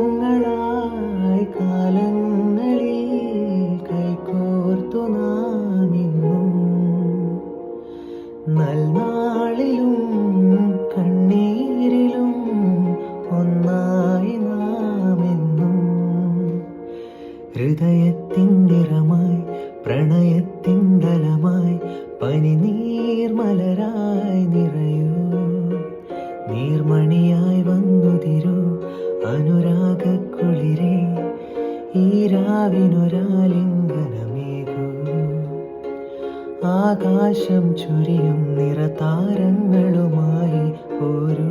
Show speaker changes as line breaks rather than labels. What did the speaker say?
ഓളങ്ങളായി കാലങ്ങളിൽ കൈകോർത്തു നാം ഇന്നും നൽനാളിലും കണ്ണീരിലും ഒന്നായി നാം എന്നും ഹൃദയത്തിൻ നിറമായി പ്രണയത്തിൻ തലമായി പനിനീർമലരായി നിറയൂ നീർമണിയായി വന്നുതിരൂ അനുരാഗക്കുളിരേ ഈ രാവിനൊരാലിംഗനമേകൂ ആകാശം ചുരിയും നിറതാരങ്ങളുമായി ഒരു